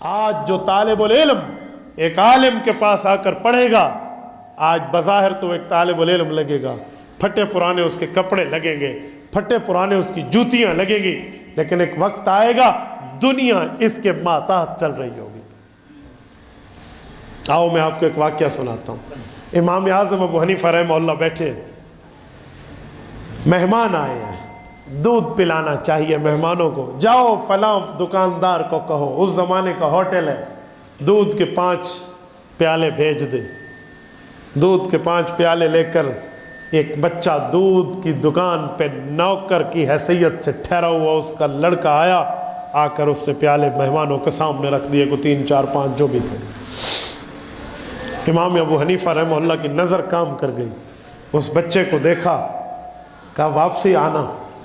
آج جو طالب العلم ایک عالم کے پاس آ کر پڑھے گا، آج بظاہر تو ایک طالب العلم لگے گا، پھٹے پرانے اس کے کپڑے لگیں گے، پھٹے پرانے اس کی جوتیاں لگیں گی، لیکن ایک وقت آئے گا دنیا اس کے ماتحت چل رہی ہوگی۔ آؤ میں آپ کو ایک واقعہ سناتا ہوں۔ امام اعظم ابو حنیفہ رحمہ اللہ بیٹھے، مہمان آئے ہیں، دودھ پلانا چاہیے مہمانوں کو، جاؤ فلاں دکاندار کو کہو، اس زمانے کا ہوٹل ہے، دودھ کے 5 پیالے بھیج دے۔ دودھ کے 5 پیالے لے کر ایک بچہ دودھ کی دکان پہ نوکر کی حیثیت سے ٹھہرا ہوا اس کا لڑکا آیا، آ کر اس نے پیالے مہمانوں کے سامنے رکھ دیے، کو 3 4 5 جو بھی تھے۔ امام ابو حنیفہ رحمہ اللہ کی نظر کام کر گئی، اس بچے کو دیکھا، کہا واپسی آنا۔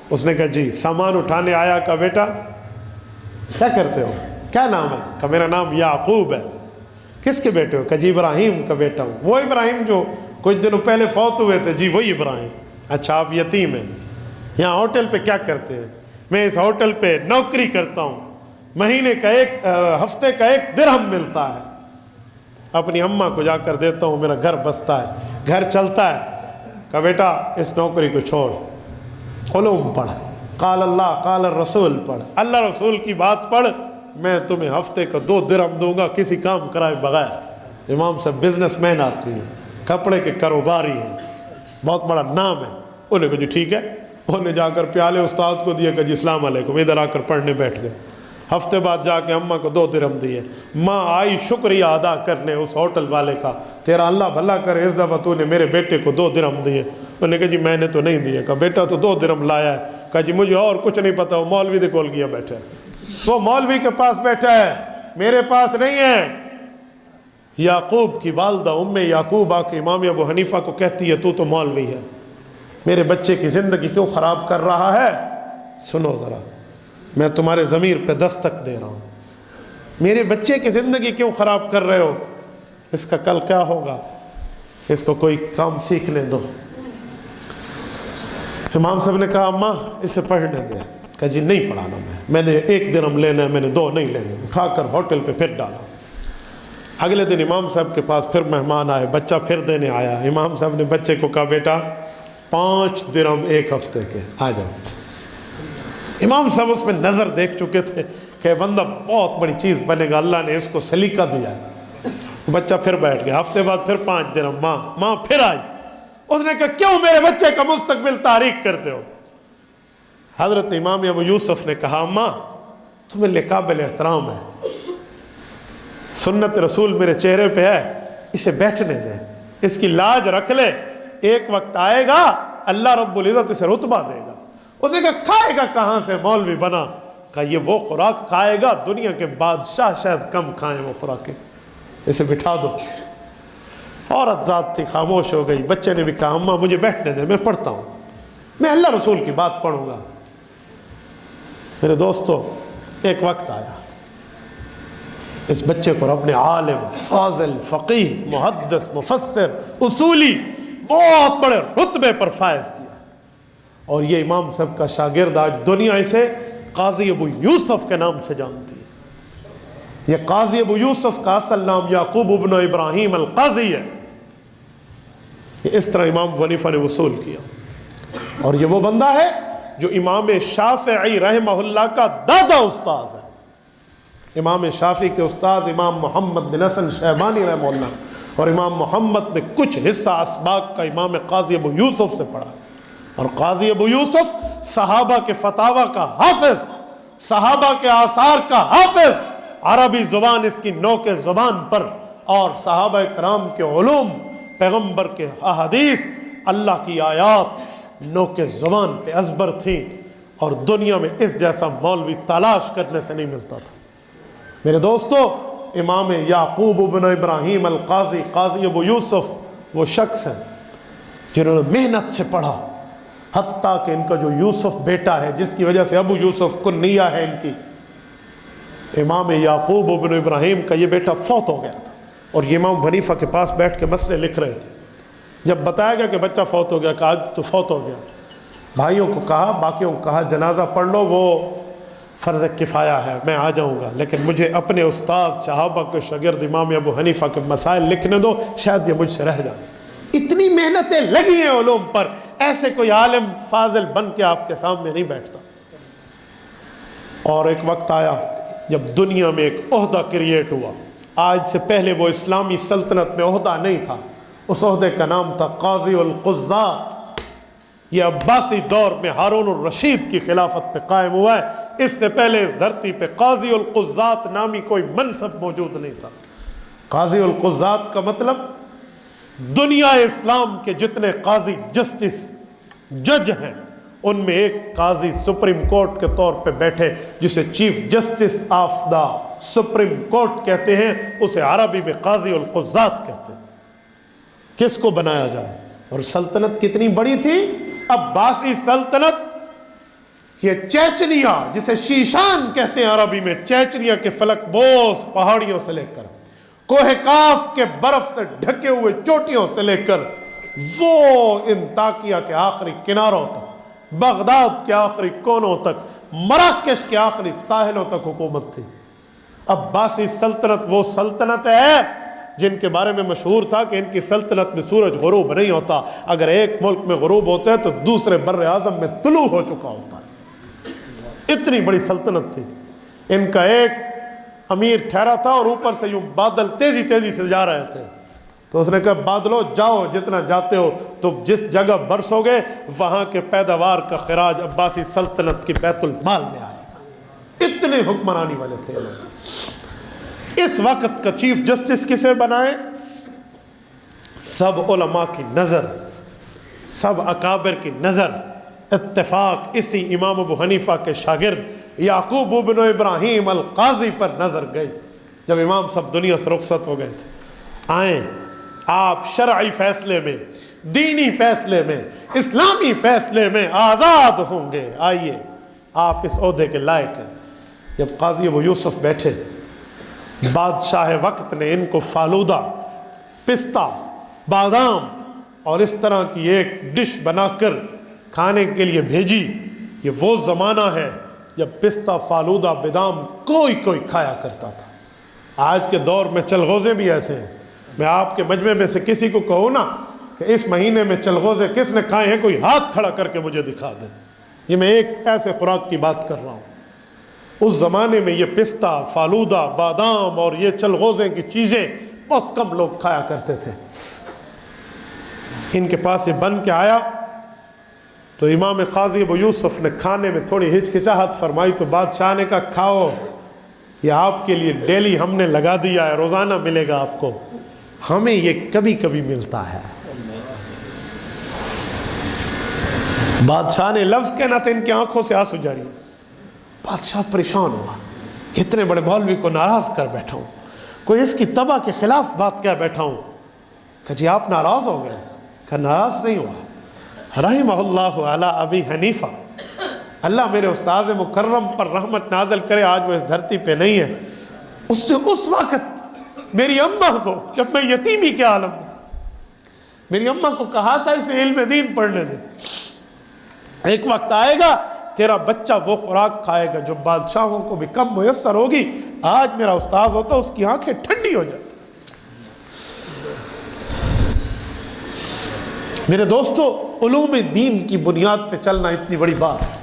اس نے کہا جی۔ سامان اٹھانے آیا، کہا بیٹا کیا کرتے ہو، کیا نام ہے؟ کہا میرا نام یعقوب ہے۔ کس کے بیٹے ہو؟ کہا جی ابراہیم کا بیٹا ہوں۔ وہ ابراہیم جو کچھ دنوں پہلے فوت ہوئے تھے؟ جی وہی ابراہیم۔ اچھا آپ یتیم ہیں، یہاں ہوٹل پہ کیا کرتے ہیں؟ میں اس ہوٹل پہ نوکری کرتا ہوں، مہینے کا ہفتے کا 1 درہم ملتا ہے، اپنی اماں کو جا کر دیتا ہوں، میرا گھر بستا ہے، گھر چلتا ہے۔ کہا بیٹا اس نوکری کو چھوڑ، علوم پڑھ، قال اللہ قال الرسول پڑھ، اللہ رسول کی بات پڑھ، میں تمہیں ہفتے کا 2 درہم دوں گا کسی کام کرائے بغیر۔ امام صاحب بزنس مین آدمی ہیں، کپڑے کے کاروباری ہیں، بہت بڑا نام ہے۔ انہوں نے کہا جی ٹھیک ہے۔ انہوں نے جا کر پیالے استاد کو دیے، کہ جی السلام علیکم، ادھر آ کر پڑھنے بیٹھ گئے۔ ہفتے بعد جا کے اماں کو 2 درہم دیے۔ ماں آئی شکریہ ادا کرنے اس ہوٹل والے کا، تیرا اللہ بھلا کرے، اس دفعہ تو نے میرے بیٹے کو 2 درہم دیے۔ انہوں نے کہا جی میں نے تو نہیں دیے۔ کہا بیٹا تو 2 درہم لایا ہے۔ کہا جی مجھے اور کچھ نہیں پتا، وہ مولوی دے کول گیا بیٹھا ہے، وہ مولوی کے پاس بیٹھا ہے، میرے پاس نہیں ہے۔ یعقوب کی والدہ ام یعقوب آ کے امام ابو حنیفہ کو کہتی ہے تو مولوی ہے، میرے بچے کی زندگی کیوں خراب کر رہا ہے؟ سنو ذرا، میں تمہارے ضمیر پہ دستک دے رہا ہوں، میرے بچے کی زندگی کیوں خراب کر رہے ہو؟ اس کا کل کیا ہوگا؟ اس کو کوئی کام سیکھنے دو۔ امام صاحب نے کہا اماں اسے پڑھنے دے۔ کہا جی نہیں پڑھانا، میں نے 1 درہم لینا ہے، میں نے 2 نہیں لینے۔ اٹھا کر ہوٹل پہ پھر ڈالا۔ اگلے دن امام صاحب کے پاس پھر مہمان آئے، بچہ پھر دینے آیا۔ امام صاحب نے بچے کو کہا بیٹا 5 درہم 1 ہفتے کے، آ جاؤ۔ امام صاحب اس میں نظر دیکھ چکے تھے کہ بندہ بہت بڑی چیز بنے گا، اللہ نے اس کو سلیقہ دیا ہے۔ بچہ پھر بیٹھ گیا۔ ہفتے بعد پھر 5 درہم، ماں پھر آئی۔ اس نے کہا کیوں میرے بچے کا مستقبل تاریک کرتے ہو؟ حضرت امام ابو یوسف نے کہا اماں تمہیں لے قابل احترام ہے، سنت رسول میرے چہرے پہ ہے، اسے بیٹھنے دیں، اس کی لاج رکھ لے، ایک وقت آئے گا اللہ رب العزت اسے رتبہ دے گا۔ اس نے کہا کھائے گا کہاں سے مولوی بنا؟ کہا یہ وہ خوراک کھائے گا دنیا کے بادشاہ شاید کم کھائیں وہ خوراکیں، اسے بٹھا دو۔ عورت ذات تھی، خاموش ہو گئی۔ بچے نے بھی کہا اماں مجھے بیٹھنے دیں، میں پڑھتا ہوں، میں اللہ رسول کی بات پڑھوں گا۔ میرے دوستو ایک وقت آیا، اس بچے کو رب نے عالم، فاضل، فقیہ، محدث، مفسر، اصولی بہت بڑے رتبے پر فائز کیا، اور یہ امام صاحب کا شاگرد آج دنیا اسے قاضی ابو یوسف کے نام سے جانتی ہے۔ یہ قاضی ابو یوسف کا اصل نام یعقوب ابن ابراہیم القاضی ہے۔ یہ اس طرح امام ابو حنیفہ نے وصول کیا، اور یہ وہ بندہ ہے جو امام شافعی رحمہ اللہ کا دادا استاذ ہے۔ امام شافعی کے استاذ امام محمد بن حسن شیبانی رحمہ اللہ، اور امام محمد نے کچھ حصہ اسباق کا امام قاضی ابو یوسف سے پڑھا، اور قاضی ابو یوسف صحابہ کے فتاوی کا حافظ، صحابہ کے آثار کا حافظ، عربی زبان اس کی نو کے زبان پر، اور صحابہ کرام کے علوم، پیغمبر کے احادیث، اللہ کی آیات نو کے زبان پہ ازبر تھی، اور دنیا میں اس جیسا مولوی تلاش کرنے سے نہیں ملتا تھا۔ میرے دوستو امام یعقوب ابن ابراہیم القاضی، قاضی ابو یوسف وہ شخص ہیں جنہوں نے محنت سے پڑھا، حتیٰ کہ ان کا جو یوسف بیٹا ہے جس کی وجہ سے ابو یوسف کنیہ ہے ان کی، امام یعقوب ابن ابراہیم کا یہ بیٹا فوت ہو گیا تھا، اور یہ امام حنیفہ کے پاس بیٹھ کے مسئلے لکھ رہے تھے۔ جب بتایا گیا کہ بچہ فوت ہو گیا، کہا آج تو فوت ہو گیا، بھائیوں کو کہا، باقیوں کو کہا جنازہ پڑھ لو، وہ فرض کفایہ ہے، میں آ جاؤں گا، لیکن مجھے اپنے استاد صحابہ کے شاگرد امام ابو حنیفہ کے مسائل لکھنے دو، شاید یہ مجھ سے رہ جائے۔ اتنی محنتیں لگی ہیں علوم پر، ایسے کوئی عالم فاضل بن کے آپ کے سامنے نہیں بیٹھتا۔ اور ایک وقت آیا جب دنیا میں ایک عہدہ کریٹ ہوا، آج سے پہلے وہ اسلامی سلطنت میں عہدہ نہیں تھا، اس عہدے کا نام تھا قاضی القضات۔ یہ عباسی دور میں ہارون الرشید کی خلافت پہ قائم ہوا ہے، اس سے پہلے اس دھرتی پہ قاضی القضات نامی کوئی منصب موجود نہیں تھا۔ قاضی القضات کا مطلب دنیا اسلام کے جتنے قاضی جسٹس جج ہیں ان میں ایک قاضی سپریم کورٹ کے طور پہ بیٹھے، جسے chief justice of the supreme court کہتے ہیں، اسے عربی میں قاضی القضات کہتے ہیں۔ کس کو بنایا جائے؟ اور سلطنت کتنی بڑی تھی، عباسی سلطنت، یہ چیچنیا جسے شیشان کہتے ہیں عربی میں، چیچنیا کے فلک بوس پہاڑیوں سے لے کر کوہ کاف کے برف سے ڈھکے ہوئے چوٹیوں سے لے کر وہ انطاکیہ کے آخری کناروں تک، بغداد کے آخری کونوں تک، مراکش کے آخری ساحلوں تک حکومت تھی۔ عباسی سلطنت وہ سلطنت ہے جن کے بارے میں مشہور تھا کہ ان کی سلطنت میں سورج غروب نہیں ہوتا، اگر ایک ملک میں غروب ہوتا ہے تو دوسرے بر اعظم میں طلوع ہو چکا ہوتا ہے۔ اتنی بڑی سلطنت تھی۔ ان کا ایک امیر ٹھہرا تھا اور اوپر سے یوں بادل تیزی تیزی سے جا رہے تھے، تو اس نے کہا بادلو جاؤ، جتنا جاتے ہو تو جس جگہ برسو گے وہاں کے پیداوار کا خراج عباسی سلطنت کی بیت المال میں آئے گا۔ اتنے حکمرانی والے تھے لوگ۔ اس وقت کا چیف جسٹس کسے بنائے؟ سب علماء کی نظر، سب اکابر کی نظر، اتفاق اسی امام ابو حنیفہ کے شاگرد یعقوب بن ابراہیم القاضی پر نظر گئی۔ جب امام سب دنیا سے رخصت ہو گئے تھے، آئیں آپ شرعی فیصلے میں، دینی فیصلے میں، اسلامی فیصلے میں آزاد ہوں گے، آئیے آپ اس عہدے کے لائق ہیں۔ جب قاضی ابو یوسف بیٹھے، بادشاہ وقت نے ان کو فالودہ، پستہ، بادام اور اس طرح کی ایک ڈش بنا کر کھانے کے لیے بھیجی۔ یہ وہ زمانہ ہے جب پستہ، فالودہ، بادام کوئی کھایا کرتا تھا۔ آج کے دور میں چلغوزے بھی ایسے ہیں۔ میں آپ کے مجمع میں سے کسی کو کہوں نا کہ اس مہینے میں چلغوزے کس نے کھائے ہیں، کوئی ہاتھ کھڑا کر کے مجھے دکھا دیں۔ یہ میں ایک ایسے خوراک کی بات کر رہا ہوں۔ اس زمانے میں یہ پستہ، فالودہ، بادام اور یہ چلغوزے کی چیزیں بہت کم لوگ کھایا کرتے تھے۔ ان کے پاس یہ بن کے آیا تو امام قاضی ابو یوسف نے کھانے میں تھوڑی ہچکچاہٹ فرمائی تو بادشاہ نے کہا کھاؤ، یہ آپ کے لیے ڈیلی ہم نے لگا دیا ہے، روزانہ ملے گا آپ کو، ہمیں یہ کبھی کبھی ملتا ہے۔ بادشاہ نے لفظ کہنا تھا، ان کی آنکھوں سے آنسو جاری۔ بادشاہ پریشان ہوا، اتنے بڑے مولوی کو ناراض کر بیٹھا ہوں، کوئی اس کی تباہ کے خلاف بات کیا بیٹھا ہوں۔ کہ جی آپ ناراض ہو گئے؟ کہ ناراض نہیں ہوا۔ رحمہ اللہ علی ابی حنیفہ، اللہ میرے استاذ مکرم پر رحمت نازل کرے، آج وہ اس دھرتی پہ نہیں ہے۔ اس نے اس وقت میری اماں کو، جب میں یتیمی کے عالم میں، میری اماں کو کہا تھا اسے علم دین پڑھنے دے، ایک وقت آئے گا تیرا بچہ وہ خوراک کھائے گا جو بادشاہوں کو بھی کم میسر ہوگی۔ آج میرا استاذ ہوتا اس کی آنکھیں ٹھنڈی ہو جاتی۔ میرے دوستو، علوم دین کی بنیاد پہ چلنا اتنی بڑی بات ہے۔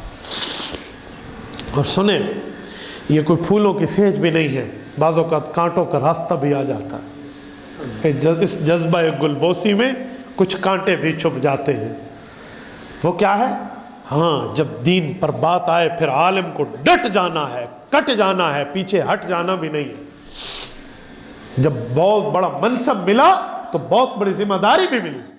اور سنیں، یہ کوئی پھولوں کی سیج بھی نہیں ہے، بعض اوقات کانٹوں کا راستہ بھی آ جاتا ہے۔ اس جذبہ گلبوسی میں کچھ کانٹے بھی چھپ جاتے ہیں۔ وہ کیا ہے؟ ہاں، جب دین پر بات آئے پھر عالم کو ڈٹ جانا ہے، کٹ جانا ہے، پیچھے ہٹ جانا بھی نہیں ہے۔ جب بہت بڑا منصب ملا تو بہت بڑی ذمہ داری بھی ملی۔